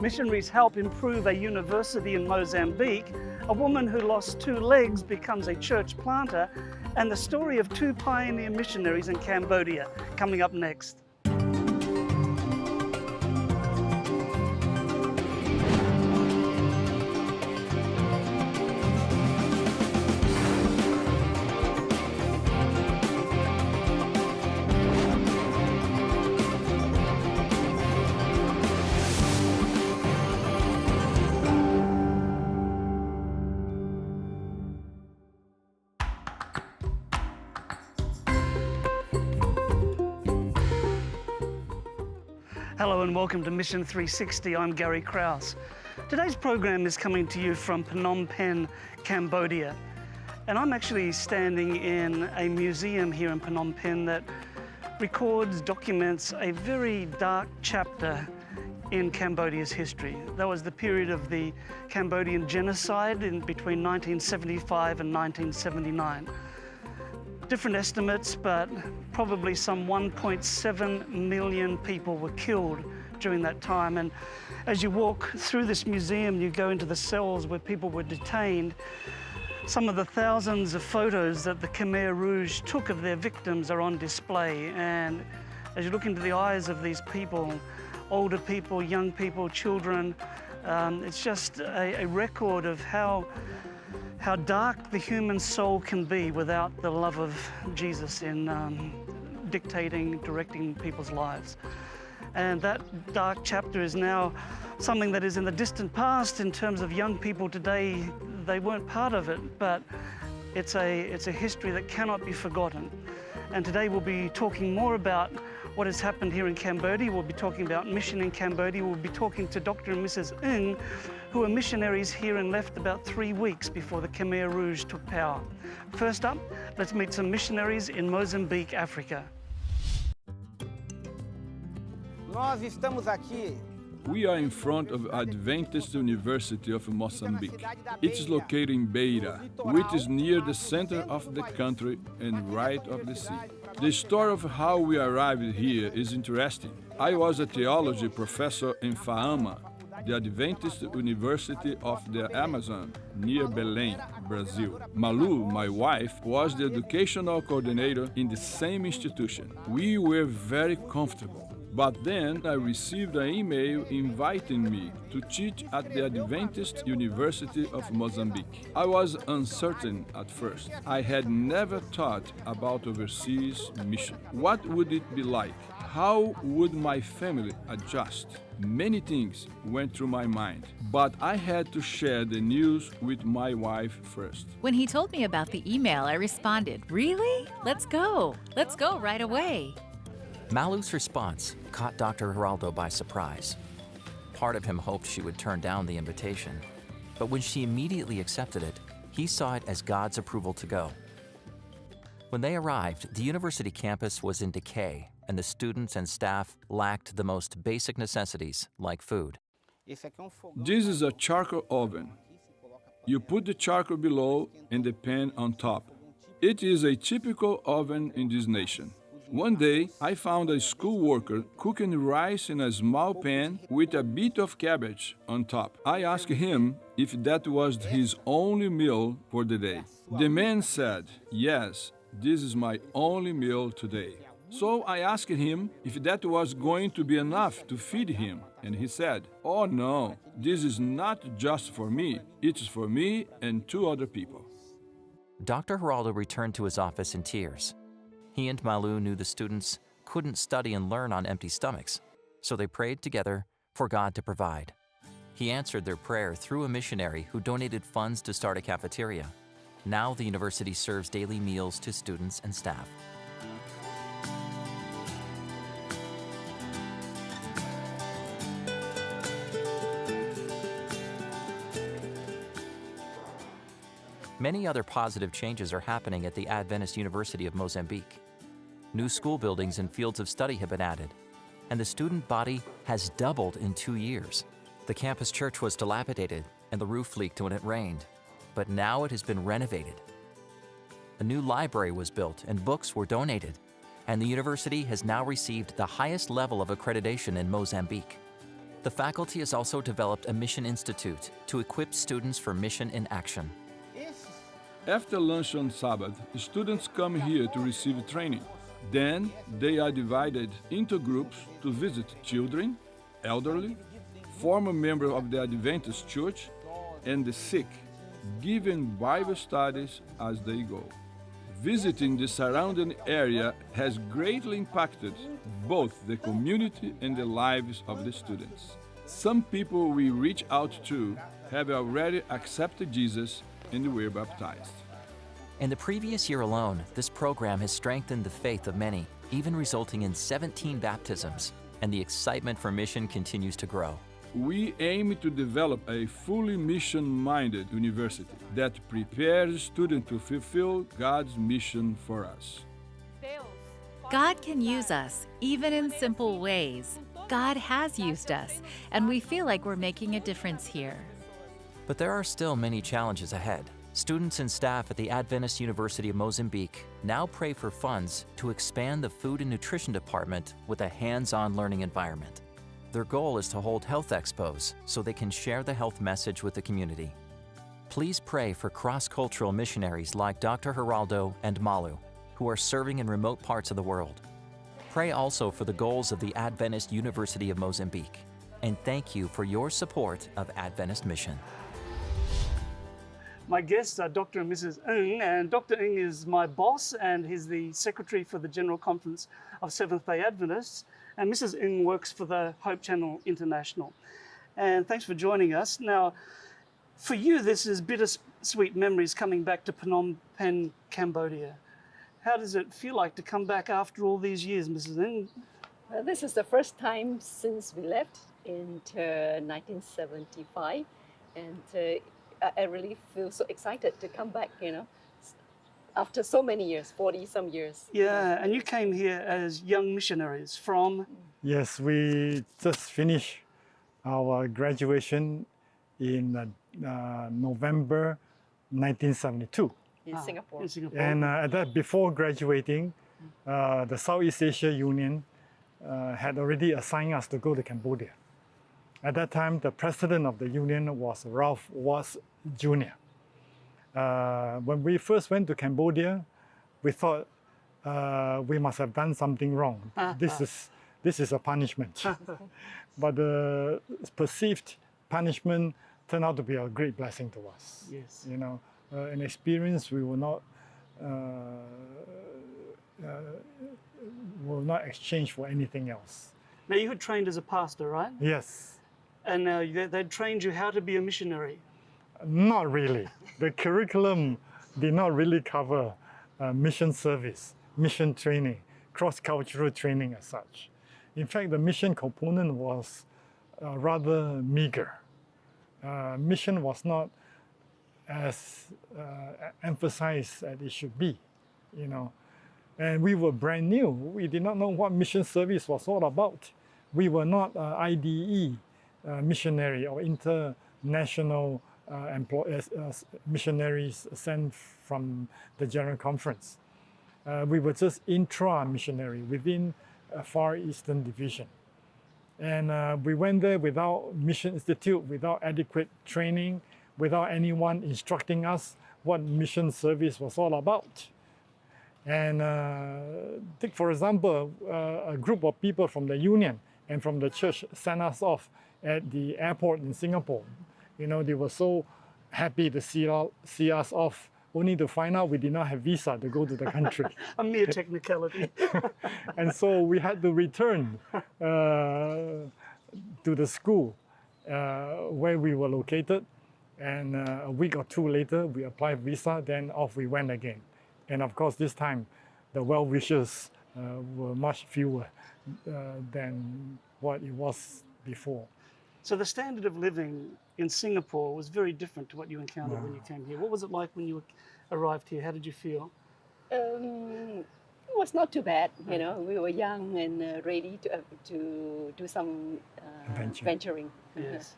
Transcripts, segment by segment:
Missionaries help improve a university in Mozambique, a woman who lost 2 legs becomes a church planter, and the story of 2 pioneer missionaries in Cambodia, coming up next. Hello and welcome to Mission 360. I'm Gary Krause. Today's program is coming to you from Phnom Penh, Cambodia. And I'm actually standing in a museum here in Phnom Penh that records, documents a very dark chapter in Cambodia's history. That was the period of the Cambodian genocide between 1975 and 1979. Different estimates, but probably some 1.7 million people were killed during that time. And as you walk through this museum, you go into the cells where people were detained. Some of the thousands of photos that the Khmer Rouge took of their victims are on display. And as you look into the eyes of these people, older people, young people, children, it's just a record of how dark the human soul can be without the love of Jesus in dictating, directing people's lives. And that dark chapter is now something that is in the distant past in terms of young people today. They weren't part of it, but it's a history that cannot be forgotten. And today we'll be talking more about what has happened here in Cambodia. We'll be talking about mission in Cambodia. We'll be talking to Dr. and Mrs. Ng, who are missionaries here and left about 3 weeks before the Khmer Rouge took power. First up, let's meet some missionaries in Mozambique, Africa. Nós estamos aqui. We are in front of Adventist University of Mozambique. It is located in Beira, which is near the center of the country and right of the sea. The story of how we arrived here is interesting. I was a theology professor in Faama, the Adventist University of the Amazon, near Belém, Brazil. Malu, my wife, was the educational coordinator in the same institution. We were very comfortable. But then I received an email inviting me to teach at the Adventist University of Mozambique. I was uncertain at first. I had never thought about overseas mission. What would it be like? How would my family adjust? Many things went through my mind, but I had to share the news with my wife first. When he told me about the email, I responded, "Really? Let's go. Let's go right away." Malu's response caught Dr. Geraldo by surprise. Part of him hoped she would turn down the invitation, but when she immediately accepted it, he saw it as God's approval to go. When they arrived, the university campus was in decay, and the students and staff lacked the most basic necessities like food. This is a charcoal oven. You put the charcoal below and the pan on top. It is a typical oven in this nation. One day, I found a school worker cooking rice in a small pan with a bit of cabbage on top. I asked him if that was his only meal for the day. The man said, "Yes, this is my only meal today." So I asked him if that was going to be enough to feed him, and he said, "Oh no, this is not just for me, it's for me and 2 other people." Dr. Geraldo returned to his office in tears. He and Malu knew the students couldn't study and learn on empty stomachs, so they prayed together for God to provide. He answered their prayer through a missionary who donated funds to start a cafeteria. Now the university serves daily meals to students and staff. Many other positive changes are happening at the Adventist University of Mozambique. New school buildings and fields of study have been added, and the student body has doubled in 2 years. The campus church was dilapidated and the roof leaked when it rained, but now it has been renovated. A new library was built and books were donated, and the university has now received the highest level of accreditation in Mozambique. The faculty has also developed a Mission Institute to equip students for mission in action. After lunch on Sabbath, students come here to receive training. Then they are divided into groups to visit children, elderly, former members of the Adventist church, and the sick, giving Bible studies as they go. Visiting the surrounding area has greatly impacted both the community and the lives of the students. Some people we reach out to have already accepted Jesus and were baptized. In the previous year alone, this program has strengthened the faith of many, even resulting in 17 baptisms, and the excitement for mission continues to grow. We aim to develop a fully mission-minded university that prepares students to fulfill God's mission for us. God can use us, even in simple ways. God has used us, and we feel like we're making a difference here. But there are still many challenges ahead. Students and staff at the Adventist University of Mozambique now pray for funds to expand the Food and Nutrition Department with a hands-on learning environment. Their goal is to hold health expos so they can share the health message with the community. Please pray for cross-cultural missionaries like Dr. Geraldo and Malu, who are serving in remote parts of the world. Pray also for the goals of the Adventist University of Mozambique. And thank you for your support of Adventist Mission. My guests are Dr. and Mrs. Ng, and Dr. Ng is my boss, and he's the secretary for the General Conference of Seventh-day Adventists, and Mrs. Ng works for the Hope Channel International. And thanks for joining us. Now, for you, this is bittersweet memories coming back to Phnom Penh, Cambodia. How does it feel like to come back after all these years, Mrs. Ng? This is the first time since we left in 1975, and I really feel so excited to come back, after so many years, 40-some years. Yeah, and you came here as young missionaries from? Yes, we just finished our graduation in November 1972. In Singapore. In Singapore. And before graduating, the Southeast Asia Union had already assigned us to go to Cambodia. At that time, the president of the union was Ralph Watts Jr. When we first went to Cambodia, we thought we must have done something wrong. This is a punishment. But the perceived punishment turned out to be a great blessing to us. Yes. An experience we will not exchange for anything else. Now, you had trained as a pastor, right? Yes. And they'd trained you how to be a missionary. Not really. The curriculum did not really cover mission service, mission training, cross-cultural training as such. In fact, the mission component was rather meager. Mission was not as emphasized as it should be, And we were brand new. We did not know what mission service was all about. We were not IDE missionary or international missionaries sent from the General Conference. We were just intra-missionary within a Far Eastern Division. And we went there without Mission Institute, without adequate training, without anyone instructing us what mission service was all about. And take, for example, a group of people from the union and from the church sent us off at the airport in Singapore. They were so happy to see us off, only to find out we did not have visa to go to the country. A mere technicality. And so we had to return to the school where we were located. And a week or two later, we applied visa, then off we went again. And of course, this time, the well-wishers were much fewer than what it was before. So the standard of living in Singapore was very different to what you encountered when you came here. What was it like when you arrived here? How did you feel? It was not too bad, We were young and ready to do some venturing. Yes.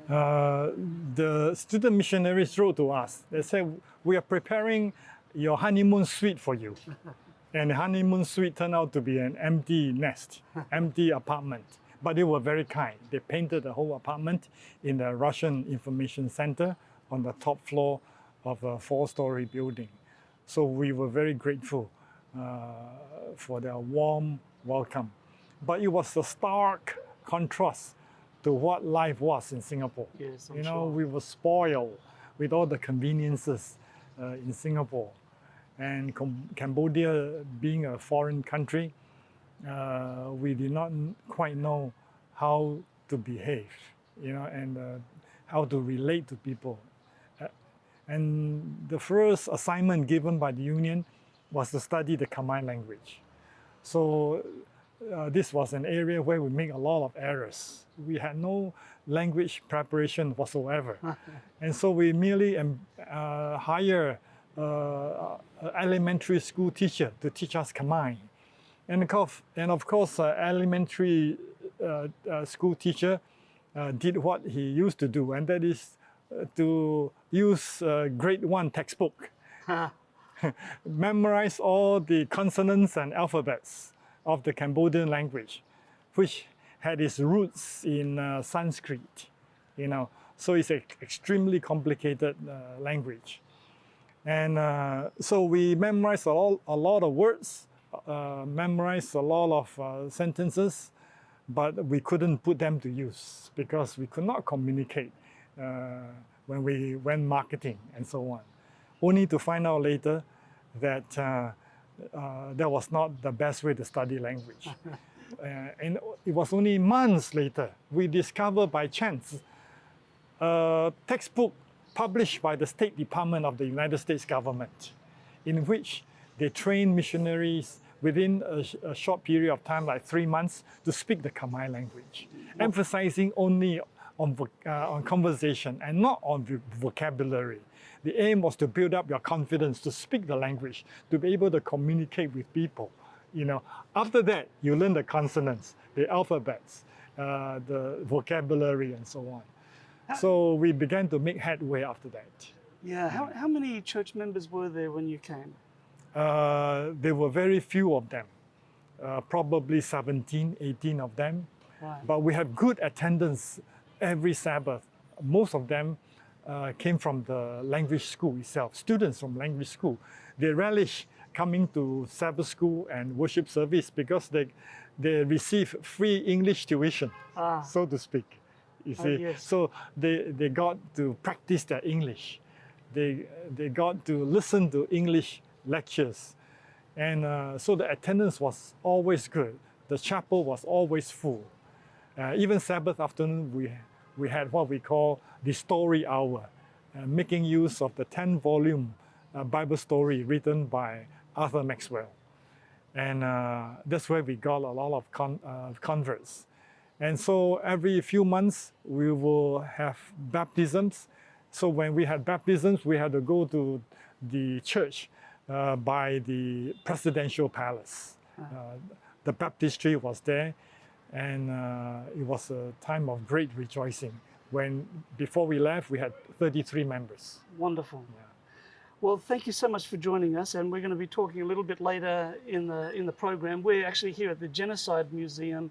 The student missionaries wrote to us. They said, we are preparing your honeymoon suite for you. And the honeymoon suite turned out to be an empty nest, empty apartment. But they were very kind. They painted the whole apartment in the Russian Information Center on the top floor of a 4-story building. So we were very grateful for their warm welcome. But it was a stark contrast to what life was in Singapore. Yes, you know, we were spoiled with all the conveniences in Singapore. And Cambodia being a foreign country, we did not quite know how to behave, you know, and how to relate to people. And the first assignment given by the union was to study the Khmer language. So this was an area where we make a lot of errors. We had no language preparation whatsoever. And so we merely hire an elementary school teacher to teach us Khmer. And of course, elementary school teacher did what he used to do, and that is to use grade 1 textbook. Memorize all the consonants and alphabets of the Cambodian language, which had its roots in Sanskrit, you know. So it's an extremely complicated language. And so we memorized a lot of words, memorized a lot of sentences, but we couldn't put them to use because we could not communicate when we went marketing and so on. Only to find out later that that was not the best way to study language. And it was only months later we discovered by chance a textbook published by the State Department of the United States government, in which they trained missionaries within a short period of time, like 3 months, to speak the Khmer language, emphasizing only on conversation and not on vocabulary. The aim was to build up your confidence to speak the language, to be able to communicate with people. You know, after that, you learn the consonants, the alphabets, the vocabulary, and so on. So we began to make headway after that. Yeah, how many church members were there when you came? There were very few of them, probably 17, 18 of them. Right. But we had good attendance every Sabbath. Most of them came from the language school itself, students from language school. They relish coming to Sabbath school and worship service because they receive free English tuition, so to speak. You see, yes. So they got to practice their English. They got to listen to English lectures. And so the attendance was always good. The chapel was always full. Even Sabbath afternoon, we had what we call the story hour, making use of the 10-volume Bible story written by Arthur Maxwell. And that's where we got a lot of converts. And so every few months, we will have baptisms. So when we had baptisms, we had to go to the church by the presidential palace. The baptistry was there, and it was a time of great rejoicing. When before we left, we had 33 members. Wonderful. Yeah. Well, thank you so much for joining us, and we're going to be talking a little bit later in the program. We're actually here at the Genocide Museum,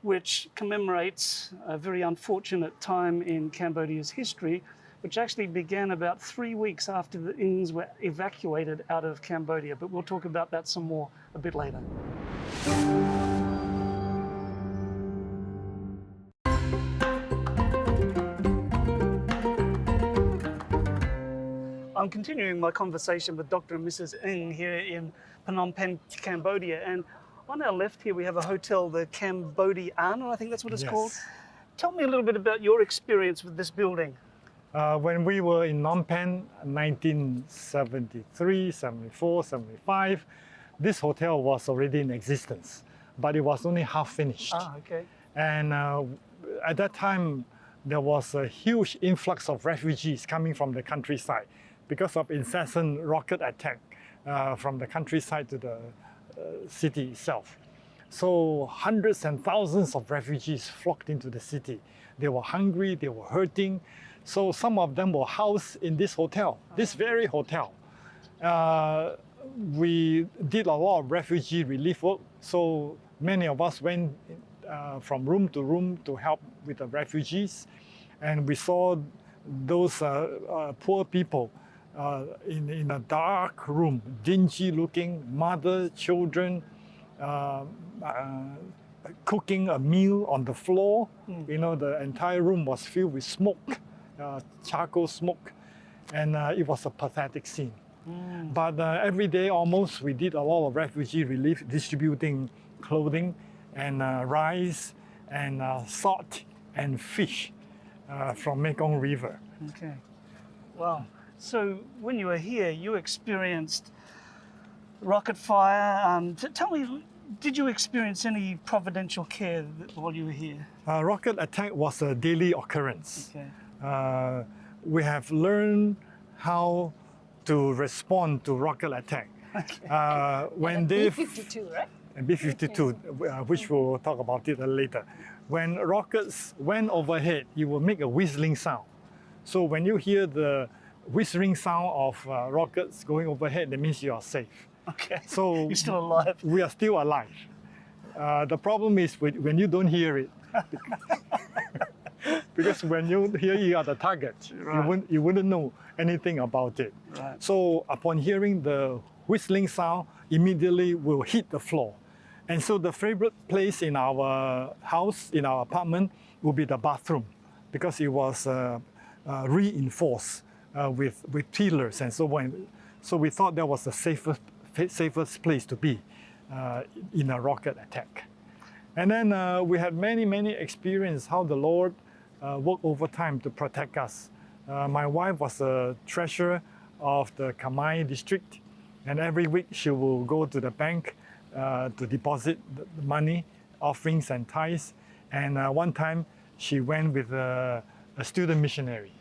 which commemorates a very unfortunate time in Cambodia's history, which actually began about 3 weeks after the Ings were evacuated out of Cambodia. But we'll talk about that some more a bit later. I'm continuing my conversation with Dr. and Mrs. Ng here in Phnom Penh, Cambodia. And on our left here, we have a hotel, the Cambodian, I think that's what it's called. Tell me a little bit about your experience with this building. When we were in Phnom Penh, 1973, 74, 75, this hotel was already in existence, but it was only half finished. Okay. And at that time, there was a huge influx of refugees coming from the countryside because of incessant rocket attack from the countryside to the city itself. So hundreds and thousands of refugees flocked into the city. They were hungry, they were hurting. So some of them were housed in this hotel, this very hotel. We did a lot of refugee relief work. So many of us went from room to room to help with the refugees. And we saw those poor people in a dark room, dingy looking, mother, children, cooking a meal on the floor. You know, the entire room was filled with smoke, charcoal smoke, and it was a pathetic scene. But every day almost we did a lot of refugee relief, distributing clothing and rice and salt and fish from Mekong River. Okay. Wow. So when you were here, you experienced rocket fire. Tell me, did you experience any providential care while you were here? Rocket attack was a daily occurrence. Okay. We have learned how to respond to rocket attack. Okay. When they B-52, right? B-52, which we'll talk about it later. When rockets went overhead, it will make a whistling sound. So when you hear the whistling sound of rockets going overhead, that means you are safe. Okay. So You're still alive. we are still alive. The problem is when you don't hear it. Because when you hear you are the target, Right. you wouldn't know anything about it. Right. So upon hearing the whistling sound, immediately we'll hit the floor. And so the favorite place in our house, in our apartment, will be the bathroom, because it was reinforced with pillars and so on. So we thought that was the safest place to be in a rocket attack. And then we had many experiences how the Lord worked overtime to protect us. My wife was a treasurer of the Kamai district, and every week she will go to the bank to deposit the money, offerings and tithes. And one time she went with a student missionary,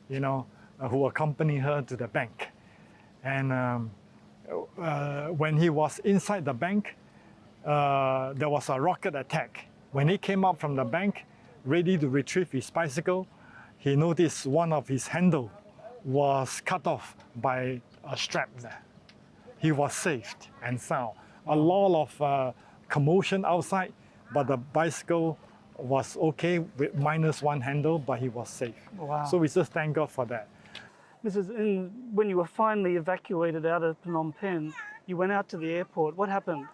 you know, who accompanied her to the bank. And when he was inside the bank, there was a rocket attack. When he came out from the bank, ready to retrieve his bicycle, he noticed one of his handle was cut off by a strap there. He was saved and sound. A lot of commotion outside, but the bicycle was okay with -1 handle, but he was safe. Wow. So we just thank God for that. When you were finally evacuated out of Phnom Penh, you went out to the airport. What happened?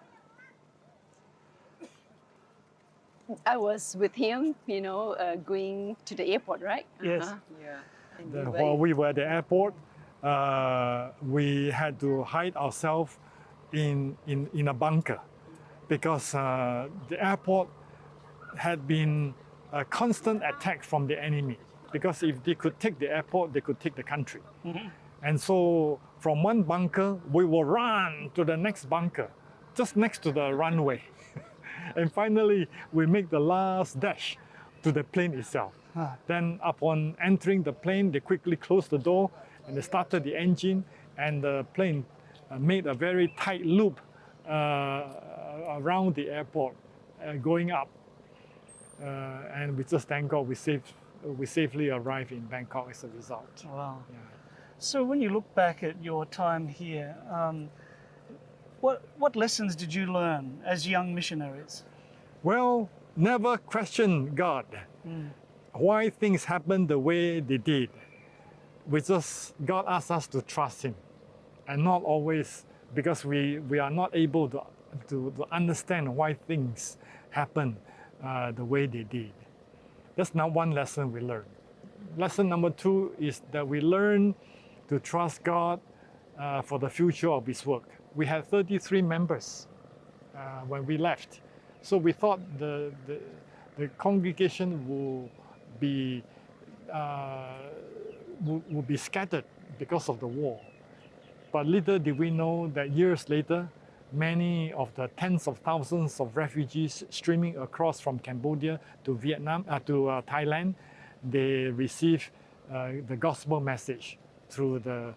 I was with him, you know, going to the airport, right? Yes. Yeah. And While we were at the airport, we had to hide ourselves in a bunker, because the airport had been a constant attack from the enemy. Because if they could take the airport, they could take the country. And so from one bunker, we will run to the next bunker, just next to the runway. And finally, we make the last dash to the plane itself. Then upon entering the plane, they quickly closed the door and they started the engine, and the plane made a very tight loop around the airport, going up. And we just thank God we safely arrived in Bangkok as a result. Wow. Yeah. So when you look back at your time here, what lessons did you learn as young missionaries? Well, never question God. Why things happened the way they did. God asked us to trust Him, and not always, because we are not able to understand why things happen the way they did. That's not one lesson we learned. Lesson number 2 is that we learn to trust God for the future of His work. We had 33 members when we left. So we thought the congregation will be scattered because of the war. But little did we know that years later, many of the tens of thousands of refugees streaming across from Cambodia to Thailand, they received the gospel message through the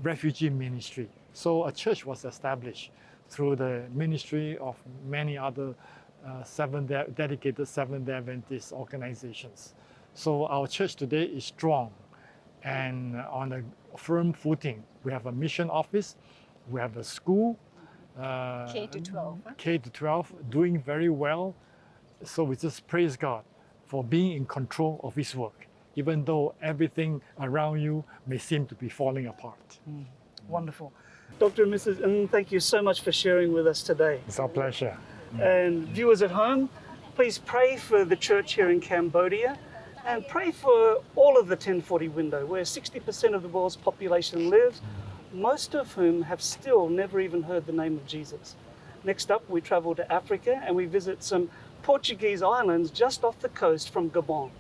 refugee ministry. So a church was established through the ministry of many other dedicated Seventh-day Adventist organizations. So our church today is strong and on a firm footing. We have a mission office, we have a school, K to 12. K to 12, doing very well. So we just praise God for being in control of His work, even though everything around you may seem to be falling apart. Wonderful. Dr. and Mrs. Ng, thank you so much for sharing with us today. It's our pleasure. And viewers at home, please pray for the church here in Cambodia and pray for all of the 1040 window, where 60% of the world's population lives, most of whom have still never even heard the name of Jesus. Next up, we travel to Africa and we visit some Portuguese islands just off the coast from Gabon.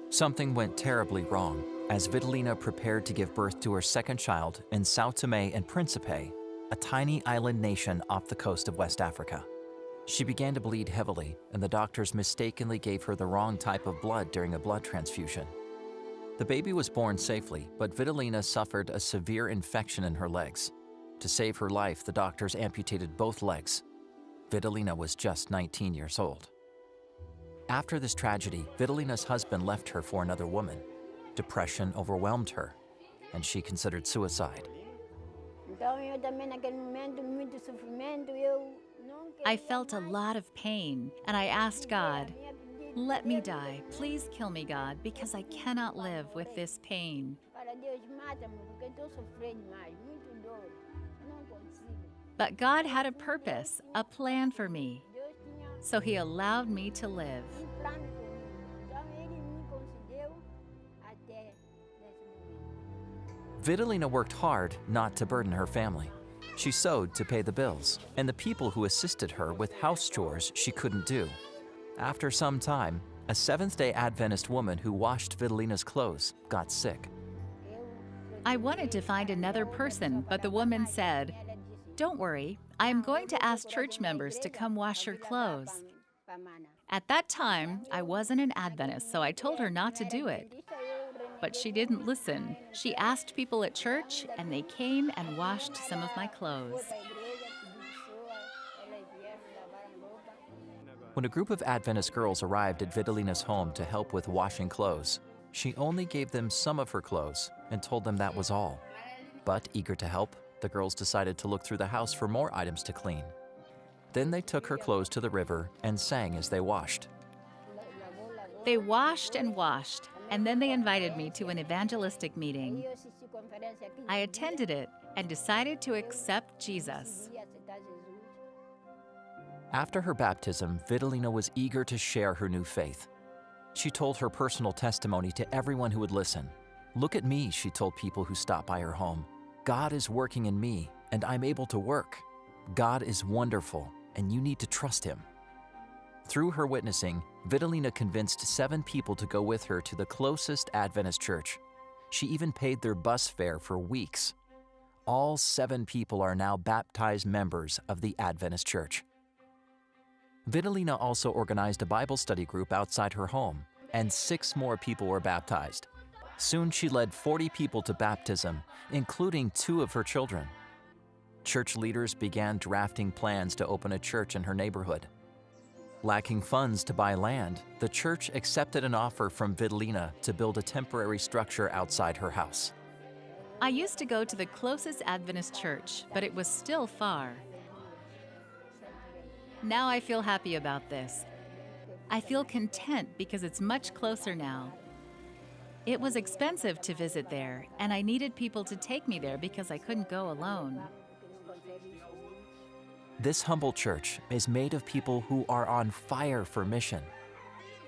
Something went terribly wrong as Vitalina prepared to give birth to her second child in Sao Tome and Principe, a tiny island nation off the coast of West Africa. She began to bleed heavily, and the doctors mistakenly gave her the wrong type of blood during a blood transfusion. The baby was born safely, but Vitalina suffered a severe infection in her legs. To save her life, the doctors amputated both legs. Vitalina was just 19 years old. After this tragedy, Vitalina's husband left her for another woman. Depression overwhelmed her, and she considered suicide. I felt a lot of pain, and I asked God, "Let me die. Please kill me, God, because I cannot live with this pain." But God had a purpose, a plan for me, so He allowed me to live. Vitalina worked hard not to burden her family. She sewed to pay the bills, and the people who assisted her with house chores she couldn't do. After some time, a Seventh-day Adventist woman who washed Vitalina's clothes got sick. I wanted to find another person, but the woman said, "Don't worry, I am going to ask church members to come wash her clothes." At that time, I wasn't an Adventist, so I told her not to do it. But she didn't listen. She asked people at church, and they came and washed some of my clothes. When a group of Adventist girls arrived at Vitalina's home to help with washing clothes, she only gave them some of her clothes and told them that was all. But eager to help, the girls decided to look through the house for more items to clean. Then they took her clothes to the river and sang as they washed. They washed and washed, and then they invited me to an evangelistic meeting. I attended it and decided to accept Jesus. After her baptism, Vitalina was eager to share her new faith. She told her personal testimony to everyone who would listen. "Look at me," she told people who stopped by her home. "God is working in me, and I'm able to work. God is wonderful, and you need to trust Him." Through her witnessing, Vitalina convinced 7 people to go with her to the closest Adventist church. She even paid their bus fare for weeks. All 7 people are now baptized members of the Adventist church. Vitalina also organized a Bible study group outside her home, and 6 more people were baptized. Soon she led 40 people to baptism, including 2 of her children. Church leaders began drafting plans to open a church in her neighborhood. Lacking funds to buy land, the church accepted an offer from Vitalina to build a temporary structure outside her house. I used to go to the closest Adventist church, but it was still far. Now I feel happy about this. I feel content because it's much closer now. It was expensive to visit there, and I needed people to take me there because I couldn't go alone. This humble church is made of people who are on fire for mission.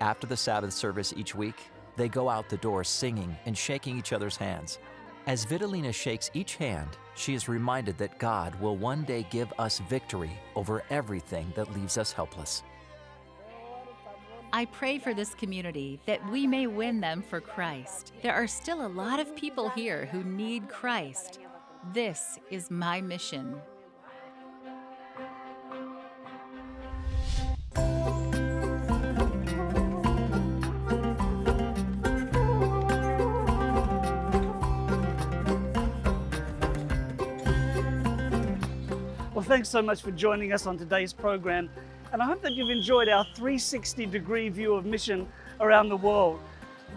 After the Sabbath service each week, they go out the door singing and shaking each other's hands. As Vitalina shakes each hand, she is reminded that God will one day give us victory over everything that leaves us helpless. I pray for this community that we may win them for Christ. There are still a lot of people here who need Christ. This is my mission. Well, thanks so much for joining us on today's program, and I hope that you've enjoyed our 360-degree view of mission around the world.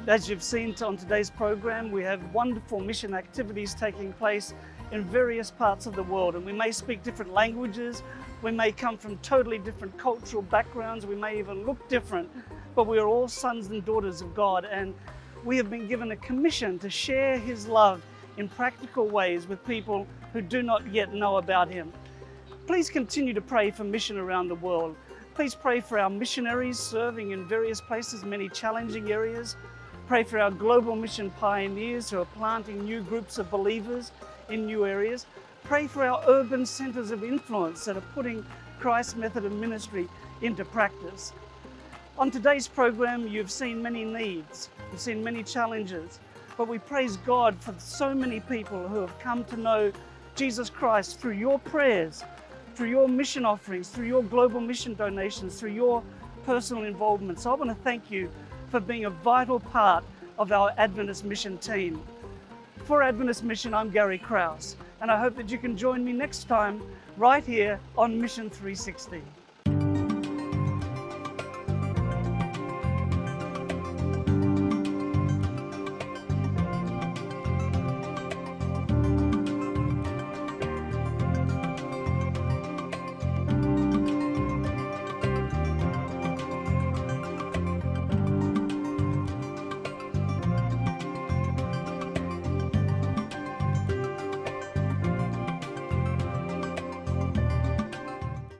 As you've seen on today's program, we have wonderful mission activities taking place in various parts of the world, and we may speak different languages, We may come from totally different cultural backgrounds. We may even look different, but we are all sons and daughters of God, and we have been given a commission to share His love in practical ways with people who do not yet know about Him. Please continue to pray for mission around the world. Please pray for our missionaries serving in various places, many challenging areas. Pray for our global mission pioneers who are planting new groups of believers in new areas. Pray for our urban centers of influence that are putting Christ's method of ministry into practice. On today's program, you've seen many needs, you've seen many challenges, but we praise God for so many people who have come to know Jesus Christ through your prayers, through your mission offerings, through your global mission donations, through your personal involvement. So I want to thank you for being a vital part of our Adventist mission team. For Adventist Mission, I'm Gary Krause, and I hope that you can join me next time right here on Mission 360.